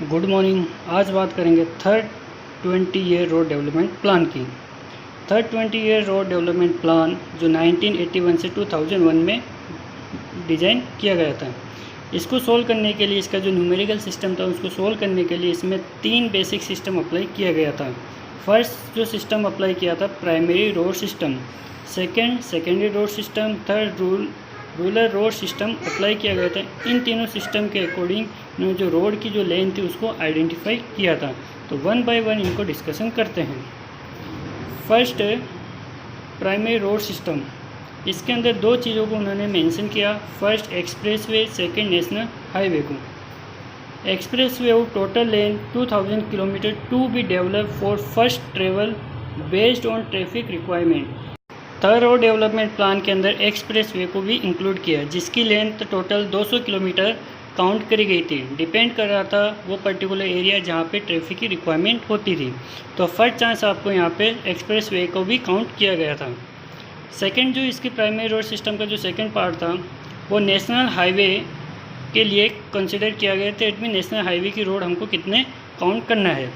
Good morning. आज बात करेंगे third 20 year road development plan की। Third 20 year road development plan जो 1981 से 2001 में डिज़ाइन किया गया था, इसको सोल्व करने के लिए इसका जो न्यूमेरिकल सिस्टम था उसको सोल्व करने के लिए इसमें 3 बेसिक सिस्टम अप्लाई किया गया था। फर्स्ट जो सिस्टम अप्लाई किया था primary road system, second secondary road system, third rural road system apply किया गया था। इन तीनों सिस्टम के अकॉर्डिंग इन्होंने जो रोड की जो लेंथ थी उसको आइडेंटिफाई किया था। तो वन बाय वन इनको डिस्कशन करते हैं। फर्स्ट प्राइमरी रोड सिस्टम, इसके अंदर दो चीज़ों को उन्होंने मेंशन किया। First expressway, second national highway को। Expressway total length 2000 kilometre to be develop for first travel based on traffic requirement. Third road development plan के अंदर एक्सप्रेसवे को भी इंक्लूड किया, जिसकी लेंथ टोटल 200 किलोमीटर काउंट करी गई थी। डिपेंड कर रहा था वो पर्टिकुलर एरिया जहाँ पे ट्रैफिक की रिक्वायरमेंट होती थी। तो फर्स्ट चांस आपको यहाँ पे एक्सप्रेसवे को भी काउंट किया गया था। सेकंड जो इसकी प्राइमरी रोड सिस्टम का जो सेकंड पार्ट था वो नेशनल हाईवे के लिए कंसिडर किया गया था। इसमें नेशनल हाईवे की रोड हमको कितने काउंट करना है।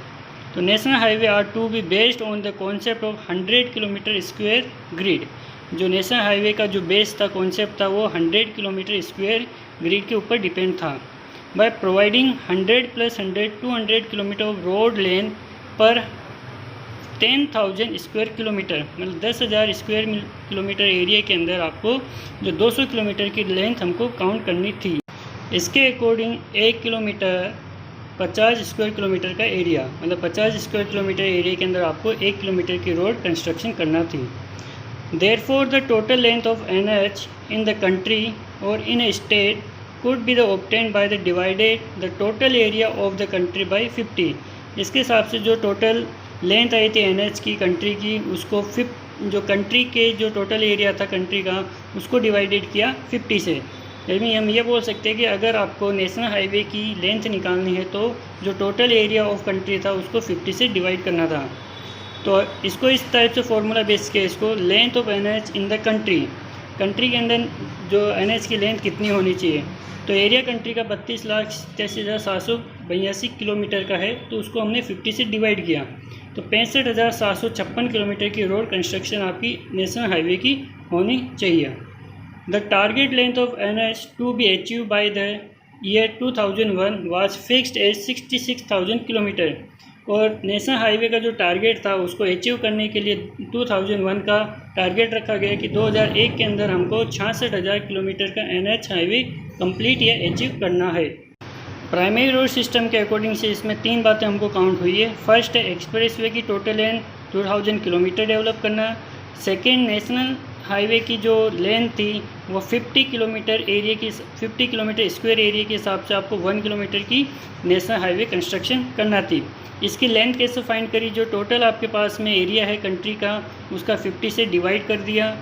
तो national highway are to be based on the concept of 100 kilometre square grid. जो नेशनल हाईवे का जो बेस था, कॉन्सेप्ट था, वो 100 किलोमीटर स्क्वायर ग्रिड के ऊपर डिपेंड था। By providing 100 + 100 200 kilometre of road length पर 10,000 स्क्वायर किलोमीटर, मतलब 10,000 स्क्वायर किलोमीटर एरिया के अंदर आपको जो 200 किलोमीटर की लेंथ हमको काउंट करनी थी। इसके अकॉर्डिंग 1 किलोमीटर 50 स्क्वायर किलोमीटर का एरिया, मतलब 50 स्क्वायर किलोमीटर एरिया के अंदर आपको 1 किलोमीटर की रोड कंस्ट्रक्शन करना थी। Therefore the total length of NH in the country और इन ए state could be the obtained by the divided the total area of the country by 50। इसके हिसाब से जो टोटल लेंथ आई थी NH की कंट्री की, उसको जो कंट्री के जो टोटल एरिया था कंट्री का उसको डिवाइडेड किया 50 से। यानी हम ये बोल सकते हैं कि अगर आपको नेशनल हाईवे की लेंथ निकालनी है तो जो टोटल एरिया ऑफ कंट्री था उसको 50 से डिवाइड करना था। तो इसको इस टाइप से फॉर्मूला बेस किया, इसको length of NH in the country के अंदर जो NH की लेंथ कितनी होनी चाहिए। तो एरिया कंट्री का 32,83,782 किलोमीटर का है, तो उसको हमने 50 से डिवाइड किया तो 65,756 किलोमीटर की रोड कंस्ट्रक्शन आपकी नेशनल हाईवे की होनी चाहिए। The target length of NH to be achieved by the year 2001 was fixed at 66,000 kilometre. और नेशनल हाईवे का जो टारगेट था उसको अचीव करने के लिए 2001 का टारगेट रखा गया कि 2001 के अंदर हमको 66,000 किलोमीटर का NH हाईवे कंप्लीट या अचीव करना है। प्राइमरी रोड सिस्टम के अकॉर्डिंग से इसमें 3 बातें हमको काउंट हुई है। फर्स्ट है एक्सप्रेसवे की टोटल लेंथ 2000 किलोमीटर डेवलप करना। सेकेंड नेशनल हाईवे की जो लेंथ थी वो 50 किलोमीटर स्क्वायर एरिया के हिसाब से आपको 1 किलोमीटर की नेशनल हाईवे कंस्ट्रक्शन करना थी। इसकी लेंथ कैसे फाइंड करी, जो टोटल आपके पास में एरिया है कंट्री का उसका 50 से डिवाइड कर दिया।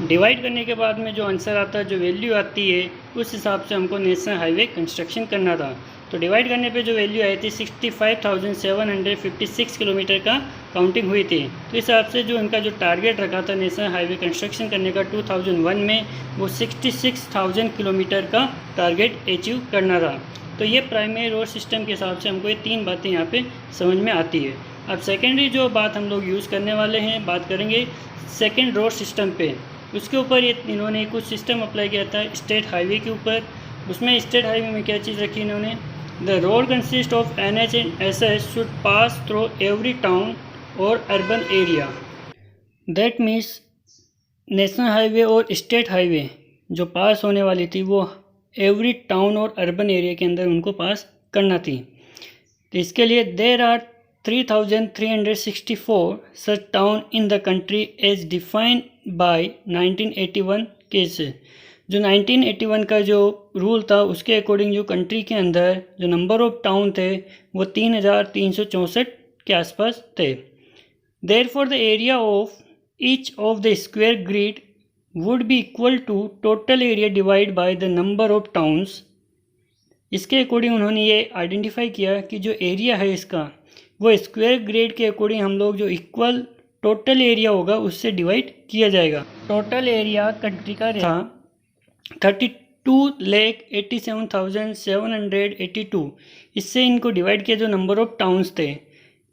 डिवाइड करने के बाद में जो आंसर आता है, जो वैल्यू आती है, उस हिसाब से हमको नेशनल हाईवे कंस्ट्रक्शन करना था। तो डिवाइड करने पे जो वैल्यू आई थी 65,756 किलोमीटर का काउंटिंग हुई थी। तो इस हिसाब से जो इनका जो टारगेट रखा था नेशनल हाईवे कंस्ट्रक्शन करने का 2001 में, वो 66,000 किलोमीटर का टारगेट अचीव करना था। तो ये प्राइमरी रोड सिस्टम के हिसाब से हमको ये 3 बातें यहाँ पे समझ में आती है। अब सेकेंडरी जो बात हम लोग यूज़ करने वाले हैं, बात करेंगे सेकेंड रोड सिस्टम पे। उसके ऊपर ये इन्होंने कुछ सिस्टम अप्लाई किया था स्टेट हाईवे के ऊपर। उसमें स्टेट हाईवे में क्या चीज़ रखी इन्होंने, the road consist of NH and SS should pass through every town और urban area. That means national highway और स्टेट हाईवे जो पास होने वाली थी वो एवरी टाउन और अर्बन एरिया के अंदर उनको पास करना थी। तो इसके लिए there are 3,364 such town in the country as defined by 1981 case. जो 1981 का जो रूल था उसके अकॉर्डिंग जो कंट्री के अंदर जो नंबर ऑफ टाउन थे वो 3,364 के आसपास थे। Therefore the area of each of the square grid would be equal to total area divide by the number of towns. इसके अकॉर्डिंग उन्होंने ये आइडेंटिफाई किया कि जो एरिया है इसका वो स्क्वायर ग्रिड के अकॉर्डिंग हम लोग जो इक्वल टोटल एरिया होगा उससे डिवाइड किया जाएगा। टोटल एरिया कंट्री का था 2,87,782। इससे इनको डिवाइड किया जो नंबर ऑफ टाउन्स थे,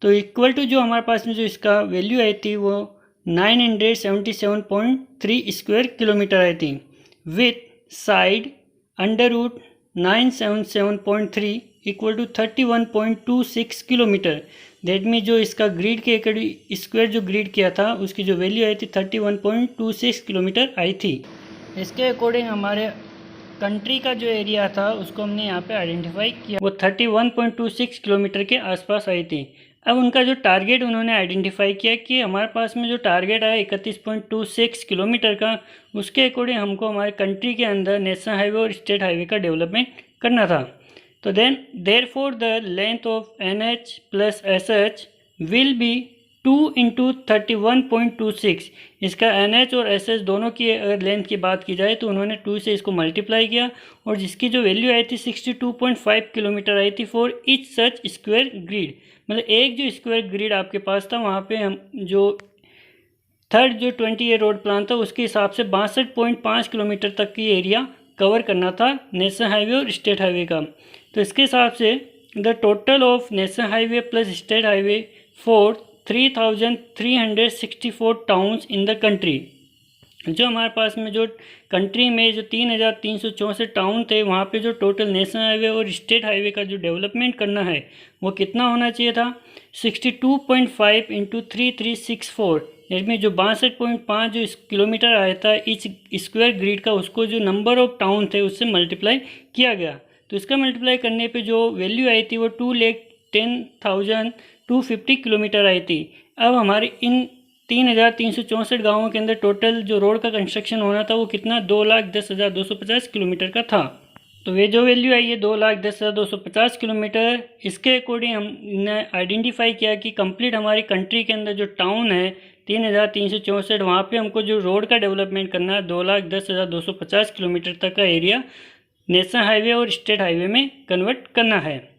तो इक्वल टू जो हमारे पास में जो इसका वैल्यू आई थी वो 977.3 स्क्वायर किलोमीटर आई थी, with side under root 977.3 equal to 31.26 kilometre. That mean जो इसका ग्रिड के अकॉर्डिंग स्क्वायर जो ग्रिड किया था उसकी जो वैल्यू आई थी 31.26 किलोमीटर आई थी। इसके अकॉर्डिंग हमारे कंट्री का जो एरिया था उसको हमने यहाँ पे आइडेंटिफाई किया, वो 31.26 किलोमीटर के आसपास आई थी। अब उनका जो टारगेट उन्होंने आइडेंटिफाई किया कि हमारे पास में जो टारगेट आया 31.26 किलोमीटर का, उसके अकॉर्डिंग हमको हमारे कंट्री के अंदर नेशनल हाईवे और स्टेट हाईवे का डेवलपमेंट करना था। तो therefore the length of NH plus SH will be 2 × 31.26। इसका NH और SH दोनों की अगर लेंथ की बात की जाए तो उन्होंने 2 से इसको मल्टीप्लाई किया, और जिसकी जो वैल्यू आई थी 62.5 किलोमीटर आई थी for each such square grid. मतलब एक जो स्क्वायर ग्रिड आपके पास था वहाँ पे हम जो थर्ड जो 20 ईयर रोड प्लान था उसके हिसाब से 62.5 किलोमीटर तक की एरिया कवर करना था नेशनल हाईवे और स्टेट हाईवे का। तो इसके हिसाब से the total of national highway plus state highway for 3,364 towns in the country. जो हमारे पास में जो कंट्री में जो 3,364 टाउन थे वहाँ पे जो टोटल नेशनल हाईवे और स्टेट हाईवे का जो डेवलपमेंट करना है वो कितना होना चाहिए था, 62.5 × 3,364। इसमें जो 62.5 जो किलोमीटर आया था इस स्क्वायर ग्रिड का, उसको जो नंबर ऑफ टाउन थे उससे मल्टीप्लाई किया गया। तो इसका मल्टीप्लाई करने पे जो वैल्यू आई थी वो 2,10,250 किलोमीटर आई थी। अब हमारे इन 3,364 गाँवों के अंदर टोटल जो रोड का कंस्ट्रक्शन होना था वो कितना 2,10,250 किलोमीटर का था। तो ये जो वैल्यू आई है 2,10,250 किलोमीटर, इसके अकॉर्डिंग हमने आइडेंटिफाई किया कि कंप्लीट हमारी कंट्री के अंदर जो टाउन है 3,364 वहाँ पे हमको जो रोड का डेवलपमेंट करना है 2,10,250 किलोमीटर तक का एरिया नेशनल हाईवे और स्टेट हाईवे में कन्वर्ट करना है।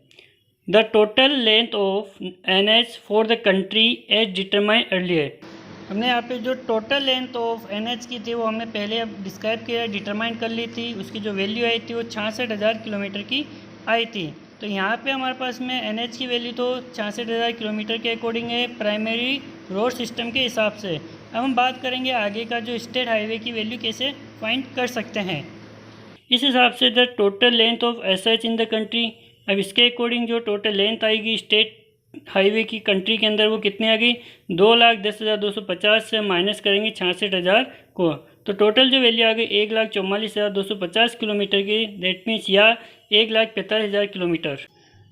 The total length of NH for the country as determine earlier. हमने यहाँ पे जो टोटल लेंथ ऑफ NH की थी वो हमने पहले अब डिस्क्राइब किया, डिटरमाइन कर ली थी। उसकी जो वैल्यू आई थी वो 66,000 किलोमीटर की आई थी। तो यहाँ पे हमारे पास में NH की वैल्यू तो 66,000 किलोमीटर के अकॉर्डिंग है प्राइमरी रोड सिस्टम के हिसाब से। अब हम बात करेंगे आगे का जो स्टेट हाईवे की वैल्यू कैसे फाइंड कर सकते हैं। इस हिसाब से the total length of SH in the country, अब इसके अकॉर्डिंग जो टोटल लेंथ आएगी स्टेट हाईवे की कंट्री के अंदर वो कितनी आ गई 2,10,250 से माइनस करेंगे 66,000 को, तो टोटल जो वैल्यू आ गई 1,44,250 किलोमीटर की। दैट मीन्स या 1,45,000 किलोमीटर।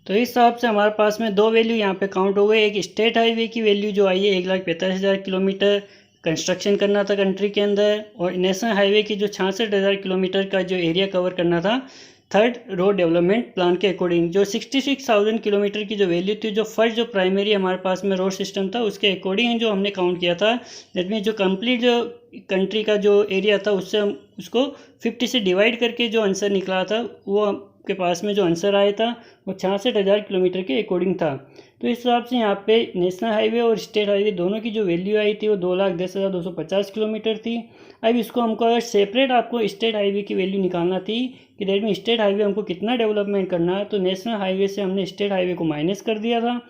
तो इस हिसाब से हमारे पास में दो वैल्यू यहाँ पे काउंट हो गए। एक स्टेट हाईवे की वैल्यू जो आई है 1,45,000 किलोमीटर कंस्ट्रक्शन करना था कंट्री के अंदर, और नेशनल हाईवे की जो 66,000 किलोमीटर का जो एरिया कवर करना था थर्ड रोड डेवलपमेंट प्लान के अकॉर्डिंग। जो 66,000 किलोमीटर की जो वैल्यू थी जो फर्स्ट जो प्राइमरी हमारे पास में रोड सिस्टम था उसके अकॉर्डिंग जो हमने काउंट किया था। दैट मीन जो कंप्लीट जो कंट्री का जो एरिया था उससे हम उसको 50 से डिवाइड करके जो आंसर निकला था वो आपके पास में जो आंसर आया था वो 66,000 किलोमीटर के अकॉर्डिंग था। तो इस हिसाब से यहाँ पे नेशनल हाईवे और स्टेट हाईवे दोनों की जो वैल्यू आई थी वो 2,10,250 किलोमीटर थी। अब इसको हमको अगर सेपरेट आपको स्टेट हाईवे की वैल्यू निकालना थी कि दैट में स्टेट हाईवे हमको कितना डेवलपमेंट करना है, तो नेशनल हाईवे से हमने स्टेट हाईवे को माइनस कर दिया था।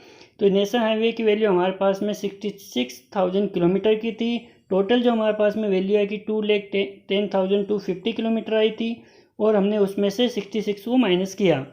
तो नेशनल हाईवे की वैल्यू हमारे पास में 66,000 किलोमीटर की थी। टोटल जो हमारे पास में वैल्यू आई कि 2,10,250 किलोमीटर आई थी, और हमने उसमें से 66 को माइनस किया।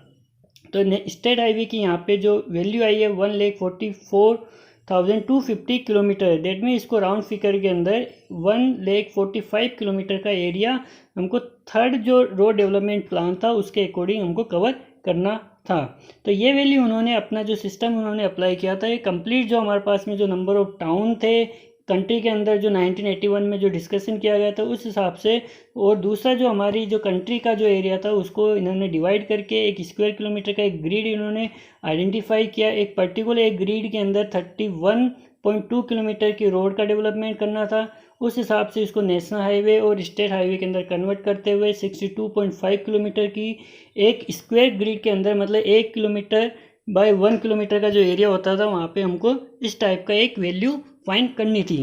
तो स्टेट हाईवे की यहाँ पे जो वैल्यू आई है 1,44,250 किलोमीटर। डेट में इसको राउंड फिगर के अंदर 1,45,000 किलोमीटर का एरिया हमको थर्ड जो रोड डेवलपमेंट प्लान था उसके अकॉर्डिंग हमको कवर करना था। तो ये वैल्यू उन्होंने अपना जो सिस्टम उन्होंने अप्लाई किया था, ये कंप्लीट जो हमारे पास में जो नंबर ऑफ टाउन थे कंट्री के अंदर जो 1981 में जो डिस्कशन किया गया था उस हिसाब से, और दूसरा जो हमारी जो कंट्री का जो एरिया था उसको इन्होंने डिवाइड करके एक स्क्वायर किलोमीटर का एक ग्रिड इन्होंने आइडेंटिफाई किया। एक पर्टिकुलर एक ग्रिड के अंदर 31.2 किलोमीटर की रोड का डेवलपमेंट करना था। उस हिसाब से इसको नेशनल हाईवे और स्टेट हाईवे के अंदर कन्वर्ट करते हुए 62.5 किलोमीटर की एक स्क्वायर ग्रिड के अंदर, मतलब 1 किलोमीटर बाय 1 किलोमीटर का जो एरिया होता था वहाँ पे हमको इस टाइप का एक वैल्यू फाइंड करनी थी।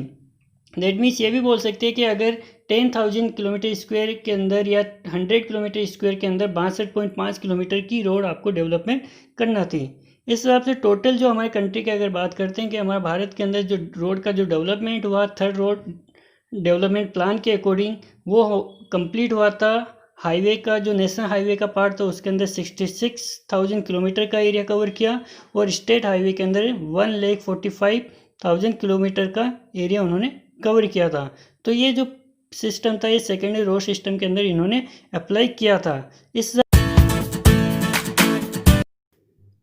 दैट मीन्स ये भी बोल सकते हैं कि अगर 10,000 किलोमीटर स्क्वायर के अंदर या 100 किलोमीटर स्क्वायर के अंदर 62.5 किलोमीटर की रोड आपको डेवलपमेंट करना थी। इस हिसाब से टोटल जो हमारे कंट्री की अगर बात करते हैं कि हमारे भारत के अंदर जो रोड का जो डेवलपमेंट हुआ थर्ड रोड डेवलपमेंट प्लान के अकॉर्डिंग वो कंप्लीट हुआ था। हाईवे का जो नेशनल हाईवे का पार्ट था उसके अंदर 66,000 किलोमीटर का एरिया कवर किया और स्टेट हाईवे के अंदर 1,45,000 किलोमीटर का एरिया उन्होंने कवर किया था। तो ये जो सिस्टम था ये सेकेंडरी रोड सिस्टम के अंदर इन्होंने अप्लाई किया था। इस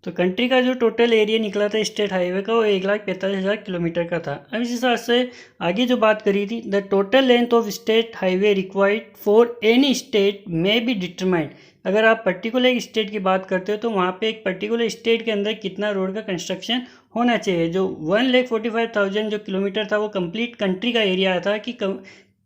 तो कंट्री का जो टोटल एरिया निकला था स्टेट हाईवे का वो 1,45,000 किलोमीटर का था। अब इस हिसाब से आगे जो बात करी थी, the total length of state highway required for any state में बी डिटरमाइंड। अगर आप पर्टिकुलर एक स्टेट की बात करते हो तो वहाँ पे एक पर्टिकुलर स्टेट के अंदर कितना रोड का कंस्ट्रक्शन होना चाहिए। जो 1,45,000 जो किलोमीटर था वो कंप्लीट कंट्री का एरिया था कि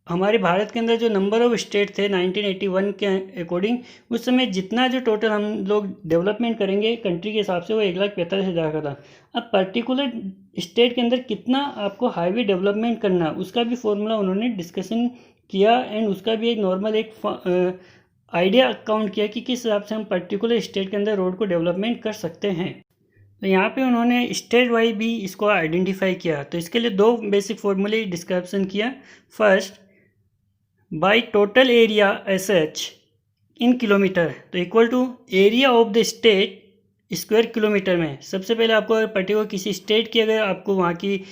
हमारे भारत के अंदर जो नंबर ऑफ स्टेट थे 1981 के अकॉर्डिंग उस समय जितना जो टोटल हम लोग डेवलपमेंट करेंगे कंट्री के हिसाब से वो 1,45,000 का था। अब पर्टिकुलर स्टेट के अंदर कितना आपको हाईवे डेवलपमेंट करना उसका भी फॉर्मूला उन्होंने डिस्कशन किया एंड उसका भी एक नॉर्मल एक आइडिया अकाउंट किया कि किस हिसाब से हम पर्टिकुलर स्टेट के अंदर रोड को डेवलपमेंट कर सकते हैं। तो यहाँ पे उन्होंने स्टेट वाइज भी इसको आइडेंटिफाई किया। तो इसके लिए दो बेसिक फॉर्मूले डिस्क्रिप्शन किया। First, by total area S H in kilometre तो equal to area of the state square kilometre में। सबसे पहले आपको अगर पर्टिकुलर किसी स्टेट की अगर आपको वहाँ की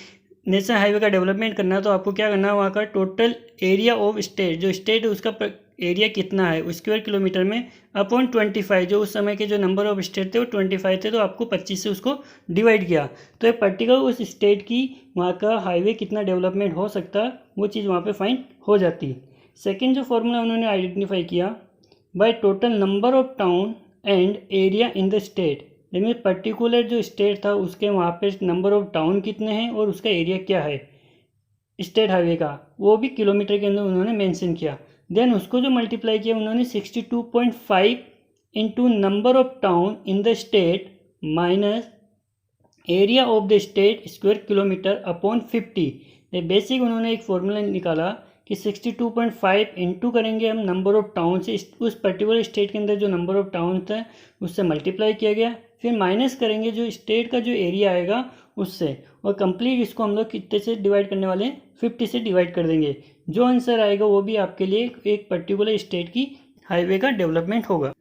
नेशनल हाईवे का डेवलपमेंट करना है तो आपको क्या करना है, वहाँ का टोटल एरिया ऑफ स्टेट जो स्टेट है उसका एरिया कितना है स्क्वायर किलोमीटर में अपॉन 25। जो उस समय के जो नंबर ऑफ स्टेट थे वो 25 थे तो आपको 25 से उसको डिवाइड किया तो एक पर्टिकुलर उस स्टेट की वहाँ का हाईवे कितना डेवलपमेंट हो सकता वो चीज़ वहाँ पे फाइंड हो जाती। सेकेंड जो फॉर्मूला उन्होंने आइडेंटिफाई किया, by total number of town and area in the state. यानी पर्टिकुलर जो स्टेट था उसके वहाँ पे नंबर ऑफ टाउन कितने हैं और उसका एरिया क्या है स्टेट हाईवे का वो भी किलोमीटर के अंदर उन्होंने मेंशन किया। देन उसको जो मल्टीप्लाई किया उन्होंने 62.5 into number of town in the state minus area of the state square kilometre upon 50। Basic उन्होंने एक फॉर्मूला निकाला कि 62.5 इंटू करेंगे हम नंबर ऑफ टाउन से उस पर्टिकुलर स्टेट के अंदर जो नंबर ऑफ टाउन था उससे मल्टीप्लाई किया गया, फिर माइनस करेंगे जो स्टेट का जो एरिया आएगा उससे और कंप्लीट इसको हम लोग कितने से डिवाइड करने वाले हैं 50 से डिवाइड कर देंगे। जो आंसर आएगा वो भी आपके लिए एक पर्टिकुलर स्टेट की हाईवे का डेवलपमेंट होगा।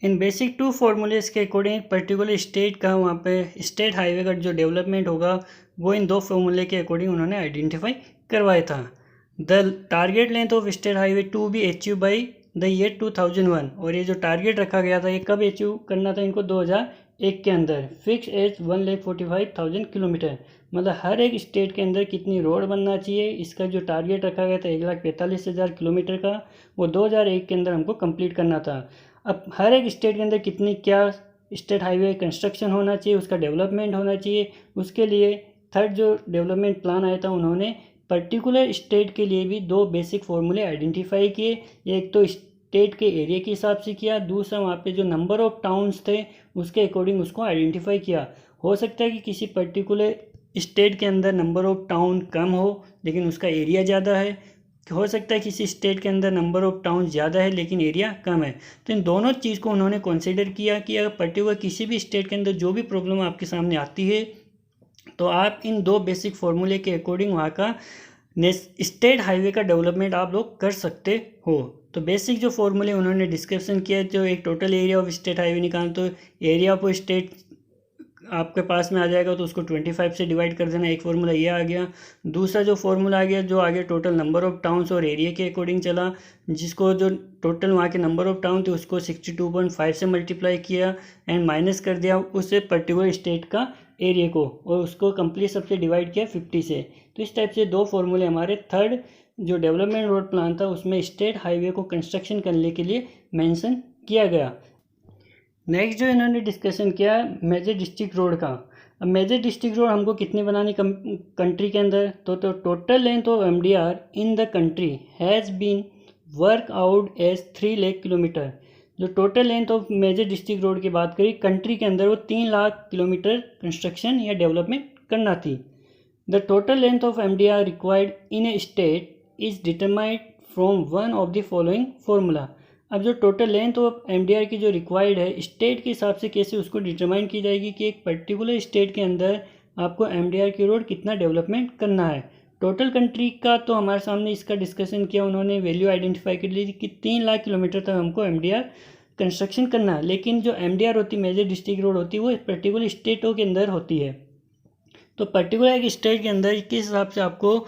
इन बेसिक टू फॉर्मूलेज के अकॉर्डिंग पर्टिकुलर स्टेट का वहाँ पे स्टेट हाईवे का जो डेवलपमेंट होगा वो इन दो फॉर्मूले के अकॉर्डिंग उन्होंने आइडेंटिफाई करवाया था। The target length of state highway to be achieve by the year 2001 और ये जो टारगेट रखा गया था ये कब अचीव करना था इनको 2001 के अंदर। फिक्स एज 1,45,000 किलोमीटर मतलब हर एक स्टेट के अंदर कितनी रोड बनना चाहिए इसका जो टारगेट रखा गया था 1,45,000 किलोमीटर का वो 2001 के अंदर हमको कंप्लीट करना था। अब हर एक स्टेट के अंदर कितनी क्या स्टेट हाईवे कंस्ट्रक्शन होना चाहिए उसका डेवलपमेंट होना चाहिए उसके लिए थर्ड जो डेवलपमेंट प्लान आया था उन्होंने पर्टिकुलर स्टेट के लिए भी दो बेसिक फॉर्मूले आइडेंटिफाई किए। एक तो स्टेट के एरिया के हिसाब से किया, दूसरा वहाँ पे जो नंबर ऑफ टाउन्स थे उसके अकॉर्डिंग उसको आइडेंटिफाई किया। हो सकता है कि किसी पर्टिकुलर स्टेट के अंदर नंबर ऑफ टाउन कम हो लेकिन उसका एरिया ज़्यादा है, हो सकता है किसी स्टेट के अंदर नंबर ऑफ टाउन ज़्यादा है लेकिन एरिया कम है। तो इन दोनों चीज़ को उन्होंने कंसीडर किया कि अगर पर्टिकुलर किसी भी स्टेट के अंदर जो भी प्रॉब्लम आपके सामने आती है तो आप इन दो बेसिक फॉर्मूले के अकॉर्डिंग वहाँ का स्टेट हाईवे का डेवलपमेंट आप लोग कर सकते हो। तो बेसिक जो फॉर्मूले उन्होंने डिस्क्रिप्शन किया जो एक total area of state highway निकाल तो एरिया ऑफ स्टेट आपके पास में आ जाएगा तो उसको 25 से डिवाइड कर देना, एक फार्मूला ये आ गया। दूसरा जो फार्मूला आ गया जो आगे टोटल नंबर ऑफ टाउन्स और एरिया के अकॉर्डिंग चला जिसको जो टोटल वहाँ के नंबर ऑफ टाउन थे उसको 62.5 से मल्टीप्लाई किया एंड माइनस कर दिया उससे पर्टिकुलर स्टेट का एरिया को और उसको कंप्लीट सबसे डिवाइड किया 50 से। तो इस टाइप से दो फार्मूले हमारे थर्ड जो डेवलपमेंट रोड प्लान था उसमें स्टेट हाईवे को कंस्ट्रक्शन करने के लिए मेंशन किया गया। नेक्स्ट जो इन्होंने डिस्कशन किया मेजर डिस्ट्रिक्ट रोड का। अब मेजर डिस्ट्रिक्ट रोड हमको कितनी बनानी कंट्री के अंदर तो total length of MDR in the country has been work out as 3 lakh kilometre. जो total length of major district road की बात करी कंट्री के अंदर वो 3 लाख किलोमीटर कंस्ट्रक्शन या डेवलपमेंट करना थी। The total length of MDR required in a state is determined from one of the following formula. अब जो टोटल लेंथ ऑफ MDR की जो रिक्वायर्ड है स्टेट के हिसाब से कैसे उसको डिटरमाइन की जाएगी कि एक पर्टिकुलर स्टेट के अंदर आपको MDR की रोड कितना डेवलपमेंट करना है। टोटल कंट्री का तो हमारे सामने इसका डिस्कशन किया, उन्होंने वैल्यू आइडेंटिफाई कर ली कि 3 लाख किलोमीटर तक हमको MDR कंस्ट्रक्शन करना है। लेकिन जो MDR होती है, मेजर डिस्ट्रिक्ट रोड होती है, वो पर्टिकुलर स्टेटों के अंदर होती है। तो पर्टिकुलर एक स्टेट के अंदर किस हिसाब से आपको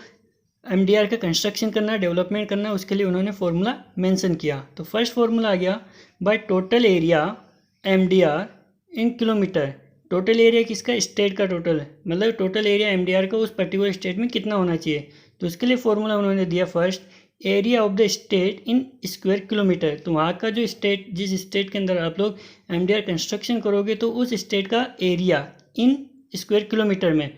MDR का कंस्ट्रक्शन करना है, डेवलपमेंट करना है, उसके लिए उन्होंने फार्मूला मेंशन किया। तो फर्स्ट फार्मूला आ गया by total area MDR in kilometre. Total area किसका? स्टेट का टोटल है, मतलब टोटल एरिया MDR का उस पर्टिकुलर स्टेट में कितना होना चाहिए। तो उसके लिए फार्मूला उन्होंने दिया first area of the state in square kilometre. तो वहाँ का जो स्टेट, जिस स्टेट के अंदर आप लोग MDR कंस्ट्रक्शन करोगे तो उस स्टेट का एरिया इन स्क्वायर किलोमीटर में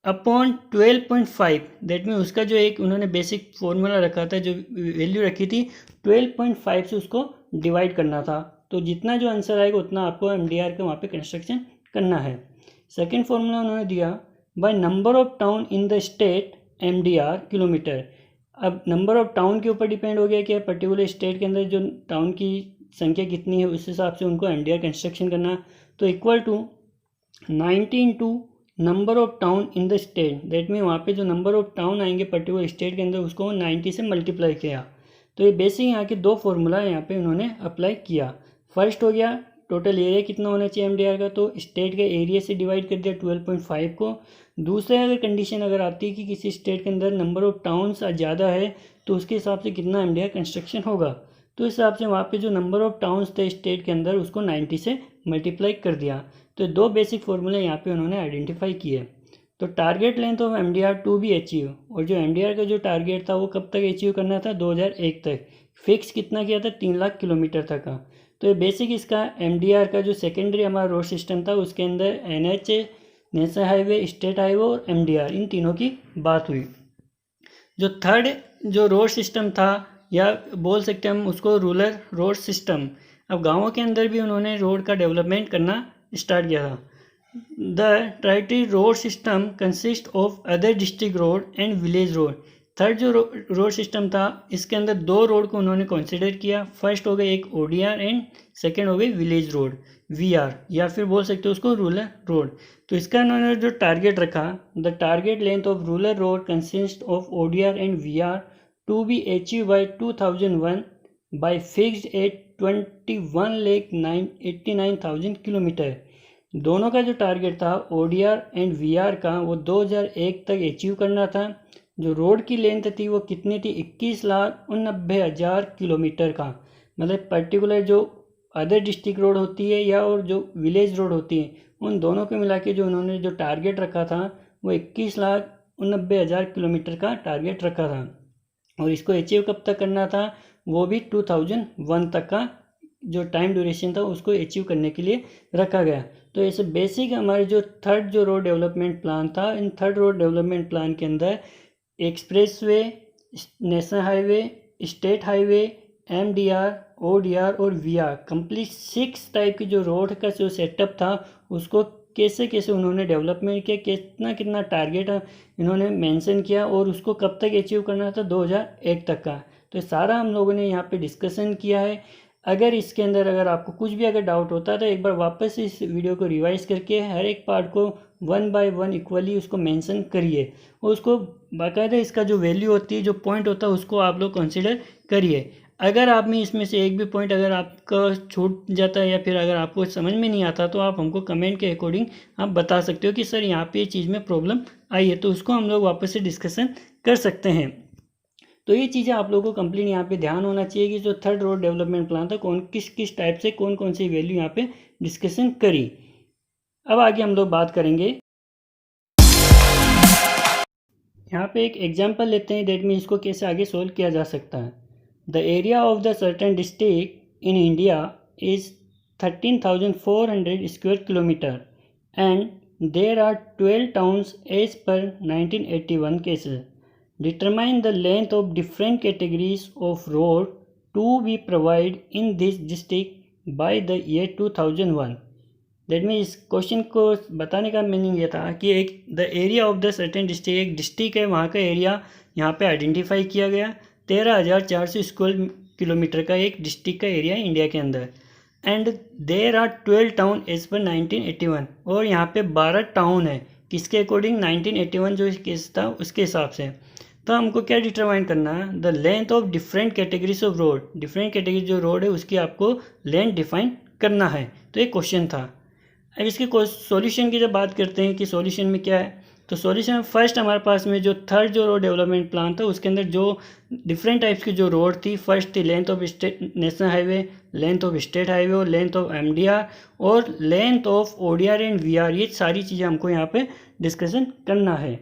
अपॉन 12.5, दैट मीन उसका जो एक उन्होंने बेसिक फॉर्मूला रखा था, जो वैल्यू रखी थी 12.5 से उसको डिवाइड करना था। तो जितना जो आंसर आएगा उतना आपको MDR का वहाँ पे कंस्ट्रक्शन करना है। सेकेंड फार्मूला उन्होंने दिया bye number of town in the state MDR kilometre. अब नंबर ऑफ टाउन के ऊपर डिपेंड हो गया कि पर्टिकुलर स्टेट के अंदर जो टाउन की संख्या कितनी है उस हिसाब से उनको MDR कंस्ट्रक्शन करना। तो equal to 90 into number of town in the state, that mean वहाँ पे जो नंबर ऑफ टाउन आएंगे पर्टिकुलर स्टेट के अंदर उसको 90 से मल्टीप्लाई किया। तो ये बेसिक यहाँ के दो फार्मूला यहाँ पे उन्होंने अप्लाई किया। फर्स्ट हो गया टोटल एरिया कितना होना चाहिए MDR का, तो स्टेट के एरिया से डिवाइड कर दिया 12.5 को। दूसरे अगर कंडीशन अगर आती है कि किसी स्टेट के अंदर नंबर ऑफ टाउन्स ज़्यादा है तो उसके हिसाब से कितना MDR कंस्ट्रक्शन होगा, तो इस हिसाब से वहाँ पे जो नंबर ऑफ टाउन्स थे स्टेट के अंदर उसको 90 से मल्टीप्लाई कर दिया। तो दो बेसिक फार्मूले यहाँ पे उन्होंने आइडेंटिफाई किए। तो target length of MDR to be achieve, और जो MDR का जो टारगेट था वो कब तक अचीव करना था? 2001 तक। फिक्स कितना किया था? 3 लाख किलोमीटर तक का। तो ये बेसिक इसका MDR का जो सेकेंडरी हमारा रोड सिस्टम था उसके अंदर NH, national highway, state highway और MDR, इन तीनों की बात हुई। जो थर्ड जो रोड सिस्टम था, या बोल सकते हैं हम उसको रूरल रोड सिस्टम। अब गाँवों के अंदर भी उन्होंने रोड का डेवलपमेंट करना स्टार्ट किया था। The tertiary road system consist of other district road and village road. Third जो रोड सिस्टम था इसके अंदर दो रोड को उन्होंने कंसिडर किया। फर्स्ट हो गई एक ODR एंड सेकेंड हो गई विलेज रोड VR, या फिर बोल सकते हो उसको रूरल रोड। तो इसका उन्होंने जो टारगेट रखा, the target length of rural road consist of ODR and VR to be achieve by 2001 by fixed at 21,89,000 kilometre. दोनों का जो टारगेट था ODR एंड VR का वो 2001 तक अचीव करना था। जो रोड की लेंथ थी वो कितनी थी? 21,89,000 किलोमीटर का। मतलब पर्टिकुलर जो अदर डिस्ट्रिक्ट रोड होती है या और जो विलेज रोड होती है उन दोनों को मिला के जो उन्होंने जो टारगेट रखा था वो 21,89,000 किलोमीटर का टारगेट रखा था। और इसको अचीव कब तक करना था? वो भी 2001 तक का जो टाइम ड्यूरेशन था उसको अचीव करने के लिए रखा गया। तो ऐसे बेसिक हमारे जो थर्ड जो रोड डेवलपमेंट प्लान था, in third road development plan के अंदर expressway, national highway, state highway, MDR, ODR और VR कंप्लीट 6 टाइप की जो रोड का जो सेटअप था उसको कैसे कैसे उन्होंने डेवलपमेंट किया, कितना कितना टारगेट इन्होंने मेंशन किया और उसको कब तक अचीव करना था? 2001 तक का। तो सारा हम लोगों ने यहाँ पे डिस्कशन किया है। अगर इसके अंदर अगर आपको कुछ भी अगर डाउट होता है तो एक बार वापस इस वीडियो को रिवाइज करके हर एक पार्ट को 1 बाय 1 इक्वली उसको मेंशन करिए और उसको बाकायदा इसका जो वैल्यू होती है, जो पॉइंट होता है उसको आप लोग कंसिडर करिए। अगर आप में इसमें से एक भी पॉइंट अगर आपका छूट जाता है या फिर अगर आपको समझ में नहीं आता तो आप हमको कमेंट के अकॉर्डिंग आप बता सकते हो कि सर यहाँ पे ये चीज़ में प्रॉब्लम आई है, तो उसको हम लोग वापस से डिस्कशन कर सकते हैं। तो ये चीज़ें आप लोगों को कंप्लीट यहाँ पे ध्यान होना चाहिए कि जो थर्ड रोड डेवलपमेंट प्लान था कौन किस टाइप से कौन कौन सी वैल्यू यहाँ पे डिस्कशन करी। अब आगे हम लोग बात करेंगे, यहाँ पे एक एग्जांपल लेते हैं, दैट मीन इसको कैसे आगे सोल्व किया जा सकता है। The area of the certain district in India is 13,400 square kilometre and there are 12 towns as per 1981 cases. Determine the length of different categories of road to be provided in this district by the year 2001. Let me इस question को बताने का meaning ये था कि एक the area of the certain district, एक district है वहाँ का एरिया यहाँ पे आइडेंटिफाई किया गया। 13,400 स्क्वायर किलोमीटर का एक डिस्ट्रिक्ट का एरिया है इंडिया के अंदर। And there are 12 town as per 1981, और यहाँ पे 12 टाउन है किसके अकॉर्डिंग, 1981 जो केस था उसके हिसाब से। तो हमको क्या डिटरमाइन करना है, the length of different categories of road, different category जो रोड है उसकी आपको लेंथ डिफाइन करना है। तो एक क्वेश्चन था। अब इसके सॉल्यूशन की जब बात करते हैं कि सॉल्यूशन में क्या है, तो सॉल्यूशन फर्स्ट हमारे पास में जो थर्ड जो रोड डेवलपमेंट प्लान था उसके अंदर जो डिफरेंट टाइप्स की जो रोड थी, फर्स्ट थी length of state national highway, length of state highway और लेंथ ऑफ एमडीआर और length of ODR and VR. ये सारी चीज़ें हमको यहाँ पे डिस्कशन करना है।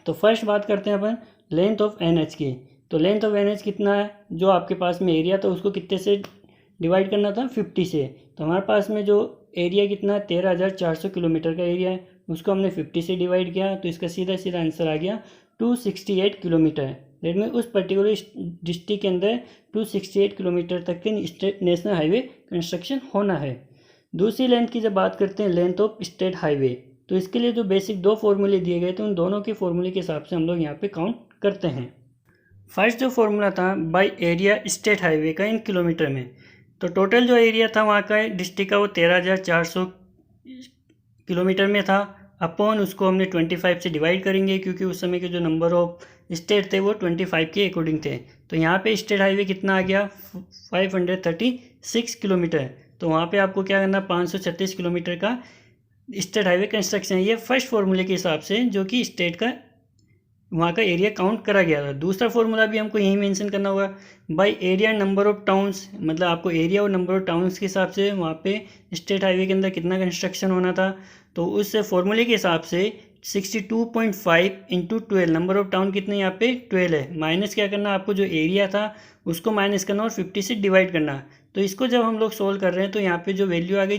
तो फर्स्ट बात करते हैं अपन लेंथ ऑफ एनएच की। तो लेंथ ऑफ एनएच कितना है, जो आपके पास में एरिया था उसको कितने से डिवाइड करना था, 50 से। तो हमारे पास में जो एरिया कितना है 13,400 किलोमीटर का एरिया है, उसको हमने 50 से डिवाइड किया तो इसका सीधा सीधा आंसर आ गया 268 किलोमीटर। लेट में उस पर्टिकुलर डिस्ट्रिक्ट के अंदर 268 किलोमीटर तक के नेशनल हाईवे कंस्ट्रक्शन होना है। दूसरी लेंथ की जब बात करते हैं लेंथ ऑफ स्टेट हाईवे, तो इसके लिए जो बेसिक दो फॉर्मूले दिए गए थे उन दोनों के फॉर्मूले के हिसाब से हम लोग यहाँ पे काउंट करते हैं। फर्स्ट जो फॉर्मूला था बाय एरिया स्टेट हाईवे का इन किलोमीटर में, तो टोटल जो एरिया था वहाँ का डिस्ट्रिक्ट का वो 13,400 किलोमीटर में था। अपॉन उसको हमने 25 से डिवाइड करेंगे क्योंकि उस समय के जो नंबर ऑफ स्टेट थे वो 25 के अकॉर्डिंग थे। तो यहाँ पे स्टेट हाईवे कितना आ गया 536 किलोमीटर। तो वहाँ पे आपको क्या करना 536 किलोमीटर का स्टेट हाईवे कंस्ट्रक्शन है। ये फर्स्ट फॉर्मूले के हिसाब से जो कि स्टेट का वहाँ का एरिया काउंट करा गया था। दूसरा फॉर्मूला भी हमको यही मेंशन करना होगा by area number of towns, मतलब आपको एरिया और नंबर ऑफ टाउन्स के हिसाब से वहाँ पे स्टेट हाईवे के अंदर कितना कंस्ट्रक्शन होना था। तो उस फॉर्मूले के हिसाब से 62.5 इंटू 12, नंबर ऑफ टाउन कितने यहाँ पे 12 है, माइनस क्या करना आपको जो एरिया था उसको माइनस करना और 50 से डिवाइड करना। तो इसको जब हम लोग सोल्व कर रहे हैं तो यहाँ पे जो वैल्यू आ गई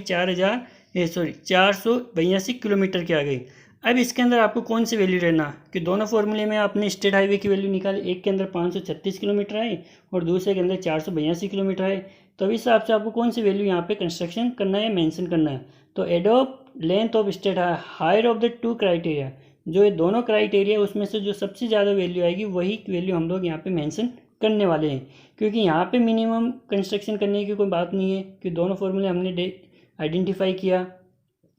482 किलोमीटर की आ गई। अब इसके अंदर आपको कौन सी वैल्यू रहना कि दोनों फॉर्मूले में आपने स्टेट हाईवे की वैल्यू निकाली, एक के अंदर 536 किलोमीटर आए और दूसरे के अंदर 482 किलोमीटर आए। तो इस हिसाब से आपको कौन सी वैल्यू यहाँ पे कंस्ट्रक्शन करना है, मेंशन करना है। तो adopt length of state higher of the two criteria, जो ये दोनों क्राइटेरिया उसमें से जो सबसे ज़्यादा वैल्यू आएगी वही वैल्यू हम लोग यहाँ पे मेंशन करने वाले हैं, क्योंकि यहाँ पे मिनिमम कंस्ट्रक्शन करने की कोई बात नहीं है कि दोनों फॉर्मूले हमने आइडेंटिफाई किया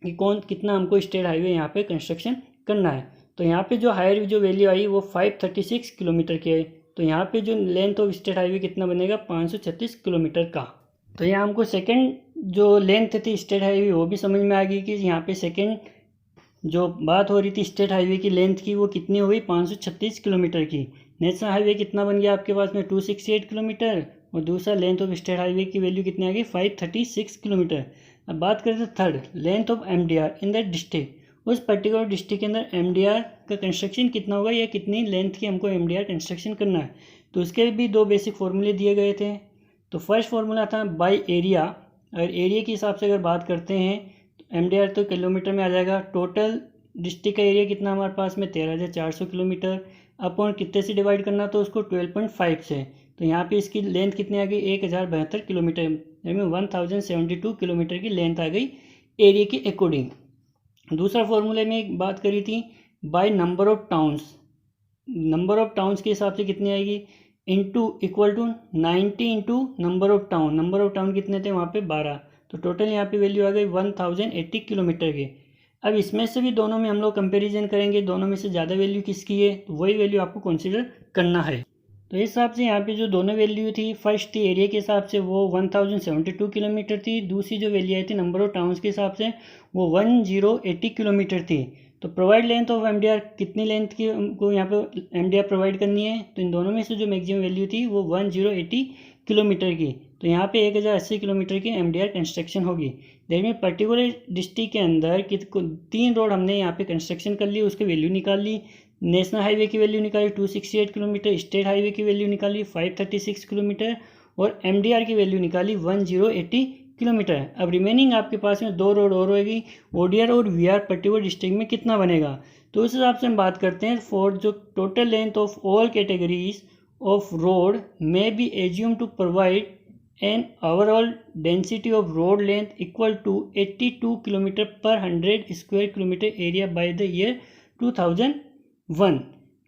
कि कौन कितना हमको स्टेट हाईवे यहाँ पे कंस्ट्रक्शन करना है। तो यहाँ पे जो हायर जो वैल्यू आई वो 536 किलोमीटर की है। तो यहाँ पे जो लेंथ ऑफ स्टेट हाईवे कितना बनेगा 536 किलोमीटर का। तो यहाँ हमको सेकंड जो लेंथ थी स्टेट हाईवे वो भी समझ में आ गई कि यहाँ पे सेकंड जो बात हो रही थी स्टेट हाईवे की लेंथ की वो कितनी हो गई 536 किलोमीटर की। नेशनल हाईवे कितना बन गया आपके पास में 268 किलोमीटर और दूसरा लेंथ ऑफ स्टेट हाईवे की वैल्यू कितनी आ गई 536 किलोमीटर। अब बात करते हैं third length of MDR in that district, उस पर्टिकुलर डिस्ट्रिक्ट के अंदर एमडीआर का कंस्ट्रक्शन कितना होगा या कितनी लेंथ की हमको एमडीआर कंस्ट्रक्शन करना है। तो उसके भी दो बेसिक फॉर्मूले दिए गए थे। तो फर्स्ट फार्मूला था बाय एरिया, अगर एरिया के हिसाब से अगर बात करते हैं तो एमडीआर तो किलोमीटर में आ जाएगा। टोटल डिस्ट्रिक्ट का एरिया कितना हमारे पास में 13,400 किलोमीटर, अपॉन कितने से डिवाइड करना तो उसको 12.5 से। तो यहाँ पे इसकी लेंथ कितनी आ गई 1072 किलोमीटर, यानी 1072 किलोमीटर की लेंथ आ गई एरिया के अकॉर्डिंग। दूसरा फॉर्मूले में एक बात करी थी by number of towns, number of towns के हिसाब से कितनी आएगी into equal to 90 into number of town. Number of town कितने थे वहाँ पे 12, तो टोटल यहाँ पे वैल्यू आ गई 1080 किलोमीटर की। अब इसमें से भी दोनों में हम लोग कंपैरिजन करेंगे, दोनों में से ज़्यादा वैल्यू किसकी है तो वही वैल्यू आपको कंसीडर करना है। तो इस हिसाब से यहाँ पे जो दोनों वैल्यू थी फर्स्ट थी एरिया के हिसाब से वो 1072 किलोमीटर थी, दूसरी जो वैल्यू आई थी नंबर ऑफ टाउन्स के हिसाब से वो 1080 किलोमीटर थी। तो प्रोवाइड लेंथ ऑफ एमडीआर, कितनी लेंथ की हमको यहाँ पे एमडीआर प्रोवाइड करनी है, तो इन दोनों में से जो मैक्सिमम वैल्यू थी वो 1080 किलोमीटर की। तो यहाँ पे 1080 किलोमीटर की एमडीआर कंस्ट्रक्शन होगी। देन में पर्टिकुलर डिस्ट्रिक्ट के अंदर 3 रोड हमने यहाँ पे कंस्ट्रक्शन कर ली, उसकी वैल्यू निकाल ली। नेशनल हाईवे की वैल्यू निकाली 268 किलोमीटर, स्टेट हाईवे की वैल्यू निकाली 536 किलोमीटर और एमडीआर की वैल्यू निकाली 1080 किलोमीटर। अब रिमेनिंग आपके पास में 2 रोड और होगी, ओडीआर और वीआर पर्टिकुलर डिस्ट्रिक्ट में कितना बनेगा। तो उस हिसाब से हम बात करते हैं फॉर जो total length of all categories of road may be assume to provide an overall density of road length equal to 82 kilometre per 100 square kilometre area by the year 2001।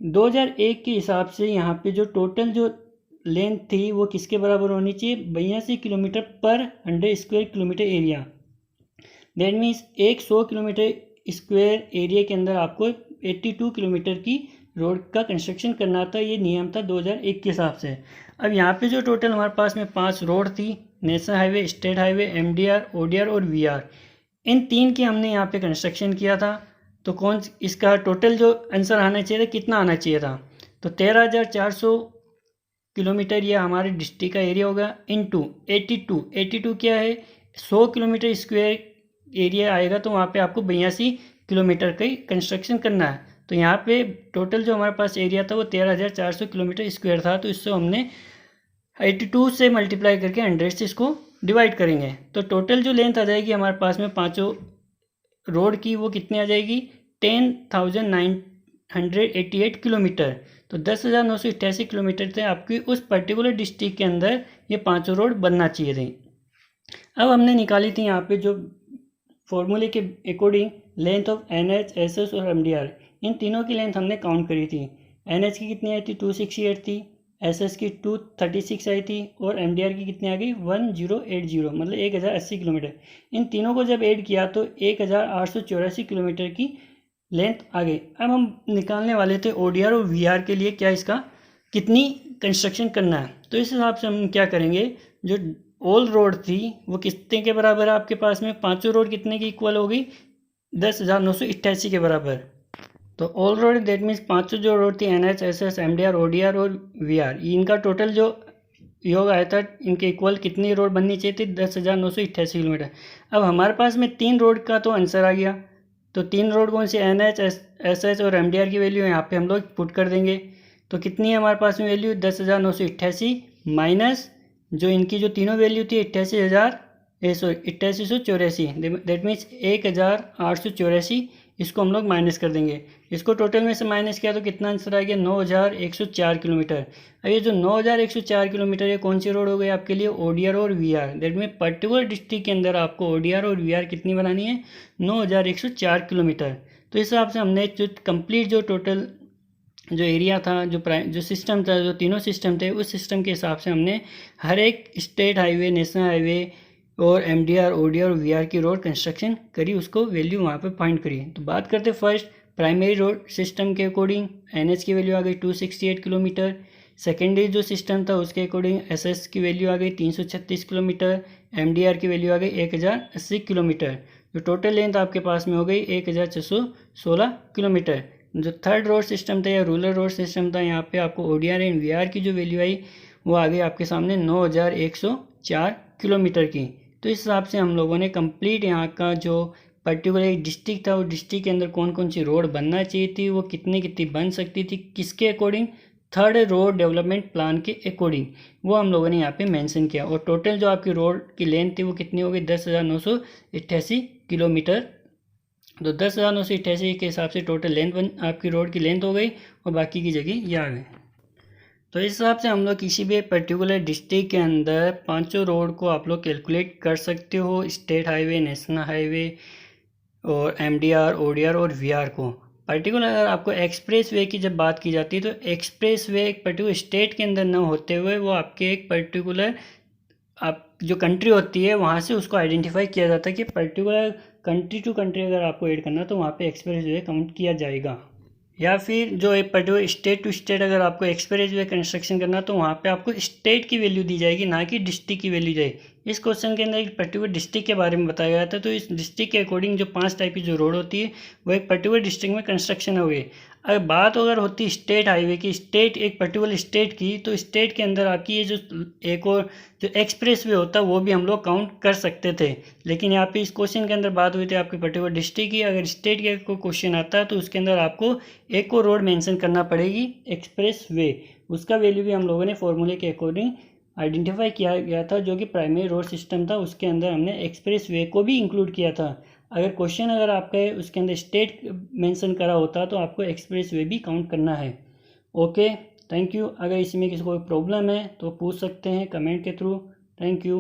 2001 के हिसाब से यहाँ पे जो टोटल जो लेंथ थी वो किसके बराबर होनी चाहिए, 82 kilometre per 100 square kilometre area. That means एक 100 किलोमीटर स्क्वायर एरिया के अंदर आपको 82 किलोमीटर की रोड का कंस्ट्रक्शन करना था। ये नियम था 2001 के हिसाब से। अब यहाँ पे जो टोटल हमारे पास में 5 रोड थी, national highway, state highway, MDR, ODR और वीआर, इन 3 की हमने यहाँ पे कंस्ट्रक्शन किया था। तो कौन इसका टोटल जो आंसर आना चाहिए था, कितना आना चाहिए था, तो 13,400 किलोमीटर ये हमारे डिस्ट्रिक्ट का एरिया होगा इनटू 82 क्या है, 100 किलोमीटर स्क्वायर एरिया आएगा, तो वहाँ पे आपको 82 किलोमीटर का ही कंस्ट्रक्शन करना है। तो यहाँ पे टोटल जो हमारे पास एरिया था वो 13,400 किलोमीटर स्क्वायर था। तो इससे हमने 82 से मल्टीप्लाई करके 100 से इसको डिवाइड करेंगे, तो टोटल जो लेंथ आ जाएगी हमारे पास में पाँचों रोड की वो कितनी आ जाएगी, 10,988 किलोमीटर। तो 10,988 किलोमीटर थे आपकी उस पर्टिकुलर डिस्ट्रिक्ट के अंदर ये पाँचों रोड बनना चाहिए थे। अब हमने निकाली थी यहाँ पे जो फॉर्मूले के according length of NH, SS और MDR, इन तीनों की लेंथ हमने काउंट करी थी। NH की कितनी आई थी, 268 थी, SS की 236 आई थी और MDR की कितनी आ गई, 1080, मतलब 1080 किलोमीटर। इन तीनों को जब ऐड किया तो 1884 किलोमीटर की लेंथ आ गई। अब हम निकालने वाले थे ODR और VR के लिए क्या इसका कितनी कंस्ट्रक्शन करना है। तो इस हिसाब से हम क्या करेंगे, जो ऑल रोड थी वो कितने के बराबर है आपके पास में, पाँचों रोड कितने की इक्वल हो गई, 10,988 के बराबर। तो ऑल रोड दैट मीन्स पाँचों जो रोड थी NH, SS, MDR, ODR और VR, इनका टोटल जो योग आया था, इनके इक्वल कितनी रोड बननी चाहिए थी, 10,988 किलोमीटर। अब हमारे पास में 3 रोड का तो आंसर आ गया। तो 3 रोड कौन सी, NH, SS और MDR की वैल्यू यहाँ पे हम लोग पुट कर देंगे। तो कितनी है हमारे पास में वैल्यू, 10,988 माइनस जो इनकी जो तीनों वैल्यू थी 88,884, दैट मीन्स 1,884, इसको हम लोग माइनस कर देंगे। इसको टोटल में से माइनस किया तो कितना आंसर आ गया, 9,104 किलोमीटर। अब ये जो 9,104 किलोमीटर ये कौन सी रोड हो गई आपके लिए, ODR और VR। That mean particular district के अंदर आपको ODR और VR कितनी बनानी है, 9,104 किलोमीटर। तो इस हिसाब से हमने जो कंप्लीट जो टोटल जो एरिया था, जो सिस्टम था, जो तीनों सिस्टम थे, उस सिस्टम के हिसाब से हमने हर एक स्टेट हाईवे, नेशनल हाईवे और MDR, ODR और VR की रोड कंस्ट्रक्शन करी, उसको वैल्यू वहाँ पे फाइंड करी। तो बात करते फर्स्ट प्राइमरी रोड सिस्टम के अकॉर्डिंग NH की वैल्यू आ गई 268 किलोमीटर। सेकेंडरी जो सिस्टम था उसके अकॉर्डिंग SS की वैल्यू आ गई 336 किलोमीटर, MDR की वैल्यू आ गई 1,080 किलोमीटर। जो टोटल लेंथ आपके पास में हो गई 1,616 किलोमीटर। जो थर्ड रोड सिस्टम था या रूरल रोड सिस्टम था, यहाँ पे आपको ODR एंड VR की जो वैल्यू आई वो आ गई आपके सामने 9,104 किलोमीटर की। तो इस हिसाब से हम लोगों ने कंप्लीट यहाँ का जो पर्टिकुलर एक डिस्ट्रिक्ट था, वो डिस्ट्रिक्ट के अंदर कौन कौन सी रोड बनना चाहिए थी, वो कितनी कितनी बन सकती थी, किसके according, third road development plan के अकॉर्डिंग, वो हम लोगों ने यहाँ पे मेंशन किया। और टोटल जो आपकी रोड की लेंथ थी वो कितनी हो गई, 10,988 किलोमीटर। तो 10,988 के हिसाब से टोटल लेंथ आपकी रोड की लेंथ हो गई और बाकी की जगह ये आ गए। तो इस हिसाब से हम लोग किसी भी पर्टिकुलर डिस्ट्रिक्ट के अंदर पांचों रोड को आप लोग कैलकुलेट कर सकते हो, स्टेट हाईवे, नेशनल हाईवे और MDR, ODR और VR को। पर्टिकुलर अगर आपको एक्सप्रेस वे की जब बात की जाती है तो एक्सप्रेस वे एक पर्टिकुलर स्टेट के अंदर न होते हुए वो आपके एक पर्टिकुलर आप जो कंट्री होती है वहाँ से उसको आइडेंटिफाई किया जाता है कि पर्टिकुलर कंट्री टू कंट्री अगर आपको ऐड करना तो वहाँ पे एक्सप्रेस वे काउंट किया जाएगा। या फिर जो एक पर्टिकुलर स्टेट टू स्टेट अगर आपको एक्सप्रेस वे कंस्ट्रक्शन करना तो वहाँ पे आपको स्टेट की वैल्यू दी जाएगी, ना कि डिस्ट्रिक्ट की वैल्यू जाएगी। इस क्वेश्चन के अंदर एक पर्टिकुलर डिस्ट्रिक्ट के बारे में बताया गया था। तो इस डिस्ट्रिक्ट के अकॉर्डिंग जो 5 टाइप की जो रोड होती है वो एक पर्टिकुलर डिस्ट्रिक्ट में कंस्ट्रक्शन हो गई। अगर बात अगर होती है स्टेट हाईवे की, स्टेट एक पर्टिकुलर स्टेट की, तो स्टेट के अंदर आपकी ये जो एक और जो एक्सप्रेस वे होता है वो भी हम लोग काउंट कर सकते थे। लेकिन यहाँ पे इस क्वेश्चन के अंदर बात हुई थी आपकी पर्टिकुलर डिस्ट्रिक्ट की। अगर स्टेट का कोई क्वेश्चन आता है तो उसके अंदर आपको एक और रोड मेंशन करना पड़ेगी, एक्सप्रेस वे। उसका वैल्यू भी हम लोगों ने फॉर्मूले के अकॉर्डिंग आइडेंटिफाई किया गया था, जो कि प्राइमरी रोड सिस्टम था, उसके अंदर हमने एक्सप्रेस वे को भी इंक्लूड किया था। अगर क्वेश्चन अगर आपका उसके अंदर स्टेट मेंशन करा होता तो आपको एक्सप्रेस वे भी काउंट करना है। Okay, thank you. अगर इसमें किसी को प्रॉब्लम है तो पूछ सकते हैं कमेंट के थ्रू। Thank you.